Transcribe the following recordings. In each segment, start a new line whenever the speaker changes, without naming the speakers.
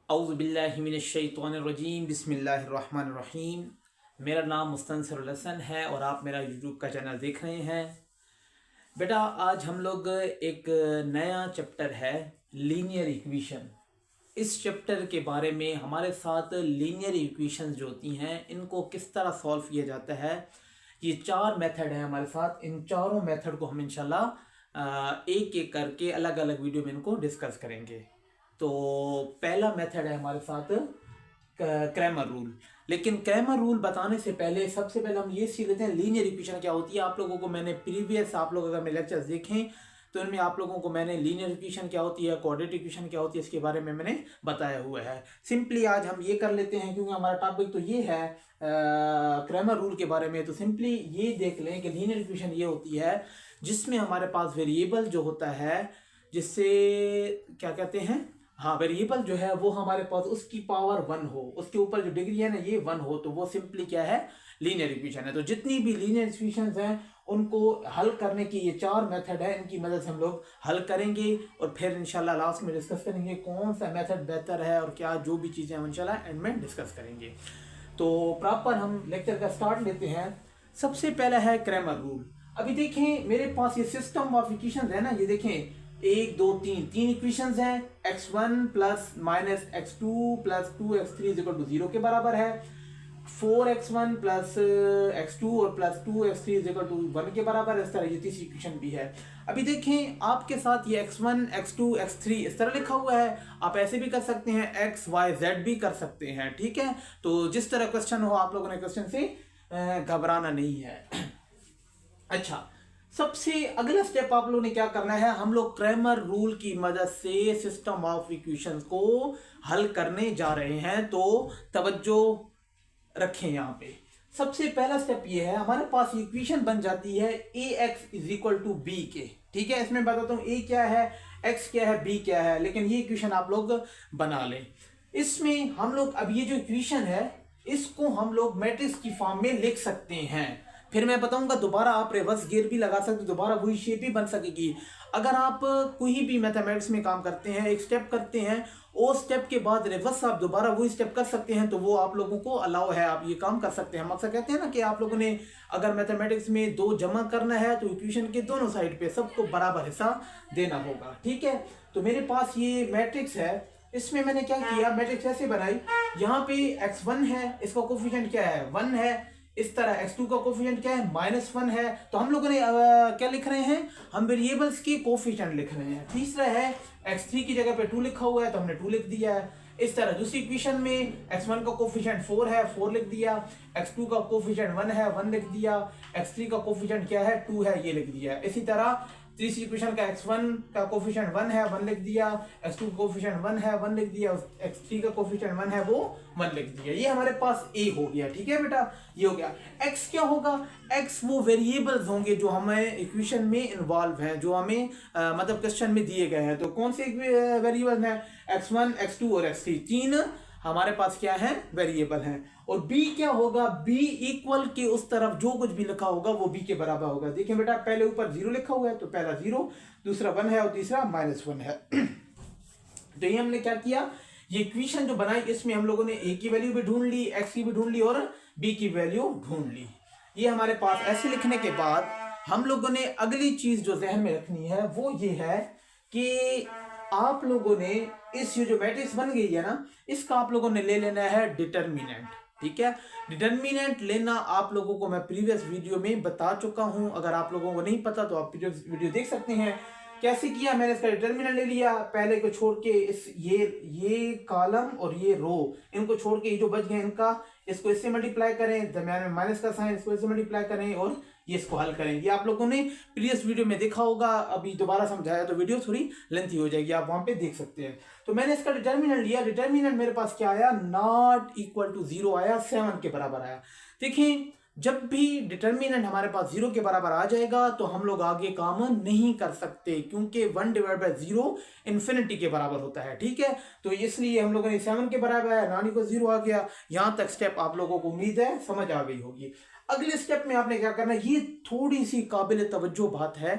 औज़ुबिल्लाहिमिनश्शैतानिर्रजीम बिस्मिल्लाहिर्रहमानिर्रहीम। मेरा नाम मुस्तनसरुल हसन है और आप मेरा यूट्यूब का चैनल देख रहे हैं। बेटा, आज हम लोग एक नया चैप्टर है लीनियर इक्वेशन। इस चैप्टर के बारे में हमारे साथ लीनियर इक्वेशंस जो होती हैं इनको किस तरह सॉल्व किया जाता है, ये 4 मेथड हैं हमारे साथ। इन चारों मेथड को हम इंशाल्लाह एक एक करके अलग अलग वीडियो में इनको डिस्कस करेंगे। तो पहला मेथड है हमारे साथ क्रैमर रूल। लेकिन क्रैमर रूल बताने से पहले सबसे पहले हम ये सीख लेते हैं लीनियर इक्वेशन क्या होती है। आप लोगों को मैंने प्रीवियस, आप लोग अगर मेरे लेक्चर्स देखें तो इनमें आप लोगों को मैंने लीनियर इक्वेशन क्या होती है, कोऑर्डिनेट इक्वेशन क्या होती है, इसके बारे में मैंने बताया हुआ है। सिंपली आज हम ये कर लेते हैं क्योंकि हमारा टॉपिक तो ये है क्रैमर रूल के बारे में। तो सिंपली ये देख लें कि लीनियर इक्वेशन ये होती है जिसमें हमारे पास वेरिएबल जो होता है, जिससे क्या कहते हैं, हाँ, वेरिएबल जो है वो हमारे पास उसकी पावर 1 हो, उसके ऊपर जो डिग्री है ना ये 1 हो, तो वो सिंपली क्या है, लीनियर इक्वेशन है। तो जितनी भी लीनियर इक्वेशंस हैं उनको हल करने की ये 4 मेथड है, इनकी मदद से हम लोग हल करेंगे और फिर इंशाल्लाह लास्ट में डिस्कस करेंगे कौन सा मेथड बेहतर है और क्या जो भी चीज़ें हम इंशाल्लाह एंड में डिस्कस करेंगे। तो प्रॉपर हम लेक्चर का स्टार्ट लेते हैं। सबसे पहला है क्रैमर रूल। अभी देखें मेरे पास ये सिस्टम ऑफ इक्वेशंस है ना, ये देखें 1 2 3 इक्वेशंस हैं। x1 plus minus x2 plus 2x3 is equal to 0 के बराबर है। 4x1 प्लस x2 और plus 2x3 is equal to 1 के बराबर है। इस तरह ये तीसरी इक्वेशन भी है। अभी देखें आपके साथ ये x1 x2 x3 इस तरह लिखा हुआ है। आप ऐसे भी कर सकते हैं, x y z भी कर सकते हैं, ठीक है। तो जिस तरह क्वेश्चन हो आप लोगों ने क्वेश्चन से घबराना नहीं है। अच्छा, सबसे अगला स्टेप आप लोगों ने क्या करना है, हम लोग क्रैमर रूल की मदद से सिस्टम ऑफ इक्वेशंस को हल करने जा रहे हैं। तो तवज्जो रखें यहाँ पे। सबसे पहला स्टेप ये है, हमारे पास इक्वेशन बन जाती है ax is equal to B के, ठीक है। इसमें बताता हूँ a क्या है, x क्या है, b क्या है, लेकिन ये इक्वेशन आप लोग बना लें। इसमें हम लोग अब ये जो इक्वेशन है इसको हम लोग मैट्रिक्स की फॉर्म में लिख सकते हैं। फिर मैं बताऊंगा दोबारा आप रिवर्स गियर भी लगा सकते, दोबारा वही शेप भी बन सकेगी। अगर आप कोई भी मैथमेटिक्स में काम करते हैं, एक स्टेप करते हैं और स्टेप के बाद रिवर्स आप दोबारा वही स्टेप कर सकते हैं, तो वो आप लोगों को अलाउ है, आप ये काम कर सकते हैं। हम अक्सर कहते हैं ना कि आप लोगों ने अगर मैथमेटिक्स में 2 जमा करना है तो इक्वेशन के दोनों साइड पे सबको बराबर हिस्सा देना होगा, ठीक है। तो मेरे पास ये मैट्रिक्स है, इसमें मैंने क्या किया, मैट्रिक्स ऐसे बनाई, यहाँ पे x1 है, इसका कोफिशिएंट क्या है, 1 है। इस तरह x2 का कोफिशिएंट क्या है, -1 है। तो हम लोगों ने क्या लिख रहे हैं, हम वेरिएबल्स के कोफिशिएंट लिख रहे हैं। तीसरा है x3 की जगह पे 2 लिखा हुआ है तो हमने 2 लिख दिया है। इस तरह दूसरी इक्वेशन में x1 का कोफिशिएंट 4 है, 4 लिख दिया। x2 का कोफिशिएंट 1 है, 1 लिख दिया। x3 का कोफिशिएंट क्या है, 2 है, ये लिख दिया। इसी तरह तीसरी इक्वेशन का x1 का कोफिशिएंट 1 है, 1 लिख दिया। x2 का कोफिशिएंट 1 है, 1 लिख दिया। x3 का कोफिशिएंट 1 है, वो 1 लिख दिया। ये हमारे पास a हो गया, ठीक है बेटा, ये हो गया। x क्या होगा, x वो वेरिएबल्स होंगे जो हमें इक्वेशन में इन्वॉल्व हैं, जो हमें मतलब क्वेश्चन में दिए गए हैं। तो कौन से वेरिएबल्स हैं, x1 x2 और x3, 3 हमारे पास क्या है, वेरिएबल हैं। और b क्या होगा, b इक्वल के उस तरफ जो कुछ भी लिखा होगा वो b के बराबर होगा। देखिए बेटा, पहले ऊपर 0 लिखा हुआ है तो पहला 0, दूसरा 1 है और तीसरा -1 है। तो ये हमने क्या किया, ये इक्वेशन जो बनाई इसमें हम लोगों ने a की वैल्यू भी ढूंढ ली, x की भी ढूंढ ली और b की वैल्यू ढूंढ ली। ये हमारे पास ऐसे लिखने के बाद हम लोगों ने अगली चीज जो जहन में रखनी है वो ये है कि आप लोगों ने इस जो मैट्रिक्स बन गई है ना, इसका आप लोगों ने ले लेना है डिटर्मिनेंट, ठीक है। डिटर्मिनेंट लेना आप लोगों को मैं प्रीवियस वीडियो में बता चुका हूं। अगर आप लोगों को नहीं पता तो आप प्रीवियस वीडियो देख सकते हैं। कैसे किया, मैंने इसका डिटर्मिनेंट ले लिया, पहले को छोड़ के इस ये कॉलम और ये रो इनको छोड़ के ये जो बच गए इनका, इसको इससे मल्टीप्लाई करें, दरम्यान में माइनस का साइन, इसको इससे मल्टीप्लाई करें और ये इसको हल करें। ये आप लोगों ने प्रीवियस वीडियो में देखा होगा, अभी दोबारा समझाया तो वीडियो थोड़ी लेंथी हो जाएगी, आप वहां पे देख सकते हैं। तो मैंने इसका डिटर्मिनेंट लिया, डिटर्मिनेंट मेरे पास क्या आया, नॉट इक्वल टू 0 आया, 7 के बराबर आया। देखिए जब भी डिटर्मिनेंट हमारे पास 0 के बराबर आ जाएगा तो हम लोग आगे काम नहीं कर सकते, क्योंकि 1/0 इन्फिनिटी के बराबर होता है, ठीक है। तो इसलिए हम लोगों ने 7 के बराबर है, नानी को 0 आ गया। यहां तक स्टेप आप लोगों को उम्मीद है समझ आ गई होगी। अगले स्टेप में आपने क्या करना है, ये थोड़ी सी काबिल तवज्जो बात है,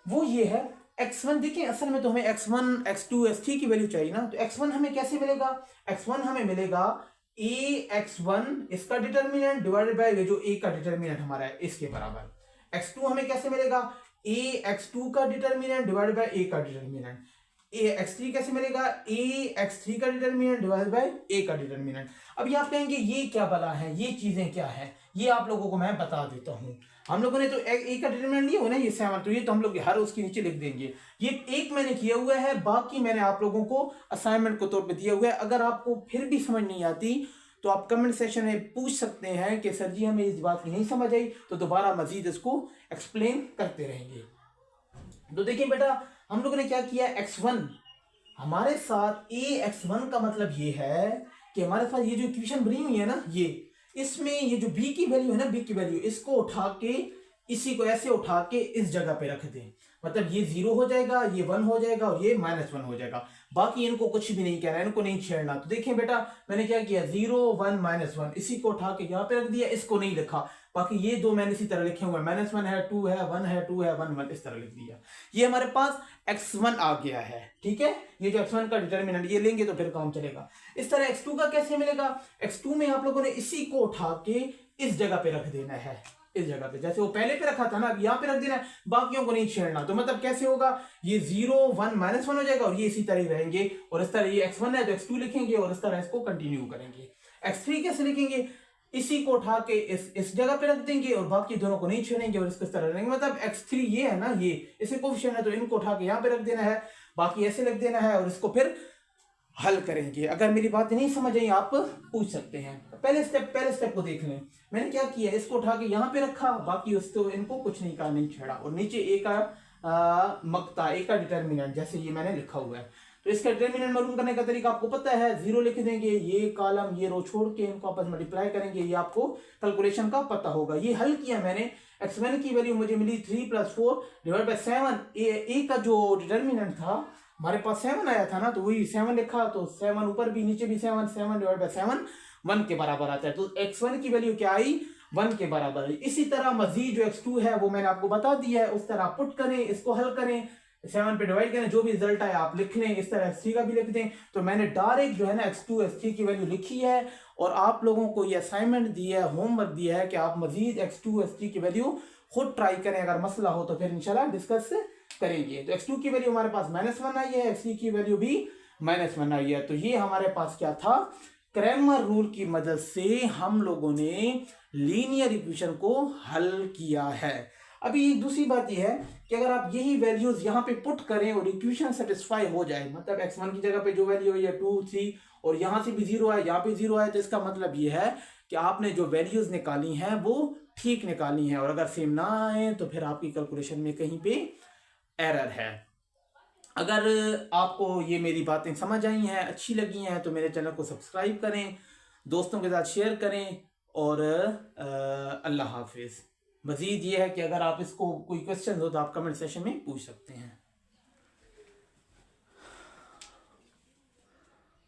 वो ये है x1 देखिए, असल में तो हमें x1 x2 x3 की वैल्यू चाहिए ना, तो x1 हमें कैसे मिलेगा, x1 हमें मिलेगा ax1 इसका डिटर्मिनेंट डिवाइडेड बाय ये जो a का डिटर्मिनेंट हमारा है इसके बराबर। x2 हमें कैसे मिलेगा, ax2 का डिटर्मिनेंट डिवाइडेड बाय a का डिटर्मिनेंट। x3 कैसे मिलेगा, ax3 का डिटर्मिनेंट डिवाइडेड बाय a का डिटर्मिनेंट। अभी आप कहेंगे ये क्या बला है, ये चीजें क्या है, ये आप लोगों को मैं बता देता हूं। हम लोगों ने तो a का डिटर्मिनेंट लिया हो ना, ये 7, तो ये तो हम लोग हर उसके नीचे लिख देंगे। ये एक मैंने किया हुआ है, बाकी मैंने आप लोगों को असाइनमेंट के तौर पे दिया हुआ है। अगर आपको फिर भी समझ नहीं आती तो आप कमेंट सेक्शन में पूछ सकते हैं कि सर जी हमें इस बात की नहीं समझ आई, तो दोबारा मजीद इसको एक्सप्लेन करते रहेंगे। तो देखिए बेटा, हम लोगों ने क्या किया, x1 हमारे साथ ax1 का मतलब ये है कि हमारे पास ये जो इक्वेशन बनी हुई है ना, ये इसमें ये जो b की वैल्यू है ना, b की वैल्यू इसको उठा के इसी को ऐसे उठा के इस जगह पे रख दें, मतलब ये 0 हो जाएगा, ये 1 हो जाएगा और ये -1 हो जाएगा। बाकी इनको कुछ भी नहीं कहना, इनको नहीं छेड़ना। तो देखिए बेटा, मैंने क्या किया, 0 1 -1 इसी को उठा के यहाँ पे रख दिया, इसको नहीं लिखा। बाकी ये दो मैंने इसी तरह लिखे हुए, -1 है, 2 है, 1 है, 2 है, 1 1 इस तरह लिख दिया। ये हमारे पास x1 आ गया है, ठीक है। ये जो x1 का डिटर्मिनेंट ये लेंगे तो फिर काम चलेगा। इस तरह x2 का कैसे मिलेगा, x2 में आप लोगों ने इसी को उठा के इस जगह पे रख देना है, इस जगह पे जैसे वो पहले पे रखा था ना, अब यहाँ पे रख देना है, बाकियों को नहीं छेड़ना। तो मतलब कैसे होगा, ये 0 1 -1 हो जाएगा और ये इसी तरह ही रहेंगे। और इस तरह ये x1 है तो x2 लिखेंगे और इस तरह इसको कंटिन्यू करेंगे। x3 कैसे लिखेंगे, इसी को उठा के इस जगह पे रख देंगे और बाकी दोनों को नहीं छेड़ेंगे और इसको इस तरह रहेंगे। मतलब x3 ये है ना, ये इसे कोफिशिएंट है तो इनको उठा के यहाँ पे रख देना है, बाकी ऐसे लिख देना है और इसको फिर हल करेंगे। अगर मेरी बात नहीं समझ आई आप पूछ सकते हैं। पहले स्टेप को देख लें। मैंने क्या किया, इसको उठा के यहाँ पे रखा, बाकी उसको इनको कुछ नहीं कहा, नहीं छेड़ा, और नीचे ए का मक्ता, ए का डिटर्मिनेंट जैसे ये मैंने लिखा हुआ है। तो इसका डिटर्मिनेंट मालूम करने का तरीका आपको पता है, 0 लिख देंगे, ये कॉलम ये रो छोड़ के इनको आपस में मल्टीप्लाई करेंगे, ये आपको कैलकुलेशन का पता होगा। ये हल किया मैंने, x1 की वैल्यू मुझे मिली 3 + 4 डिवाइड बाय 7। ए का जो डिटर्मिनेंट था हमारे पास 7 आया था ना, तो वही 7 लिखा, तो 7 ऊपर भी नीचे भी 7, 7 डिवाइड बाय 7 1 के बराबर आता है। तो x1 की वैल्यू क्या आई, 1 के बराबर है। इसी तरह मजीद जो x2 है वो मैंने आपको बता दिया है, उस तरह आप पुट करें, इसको हल करें, 7 पे डिवाइड करें, जो भी रिजल्ट आए आप लिख लें। इस तरह x3 का भी लिख दें। तो मैंने डायरेक्ट जो है ना x2 x3 की वैल्यू लिखी है और आप लोगों को ये असाइनमेंट दिया है, होमवर्क दिया है कि आप मजीद x2 x3 की वैल्यू खुद ट्राई करें। अगर मसला हो तो फिर इंशाल्लाह डिस्कस करेंगे। तो x2 की वैल्यू हमारे पास -1 आई है, x3 की वैल्यू भी -1 आई है। तो ये हमारे पास क्या था, क्रैमर रूल की मदद से हम लोगों ने लीनियर इक्वेशन को हल किया है। अभी दूसरी बात यह है कि अगर आप यही वैल्यूज यहाँ पे पुट करें और इक्वेशन सेटिस्फाई हो जाए, मतलब x1 की जगह पे जो वैल्यू है 2 3 और यहाँ से भी 0 है, यहाँ पे 0 है, तो इसका मतलब ये है कि आपने जो वैल्यूज निकाली हैं वो ठीक निकाली हैं। और अगर सेम ना आए तो फिर आपकी कैलकुलेशन में कहीं पे एरर है। अगर आपको ये मेरी बातें समझ आई हैं, अच्छी लगी हैं, तो मेरे चैनल को सब्सक्राइब करें, दोस्तों के साथ शेयर करें और अल्लाह हाफिज़। मज़ीद ये है कि अगर आप इसको कोई क्वेश्चन हो तो आप कमेंट सेक्शन में पूछ सकते हैं।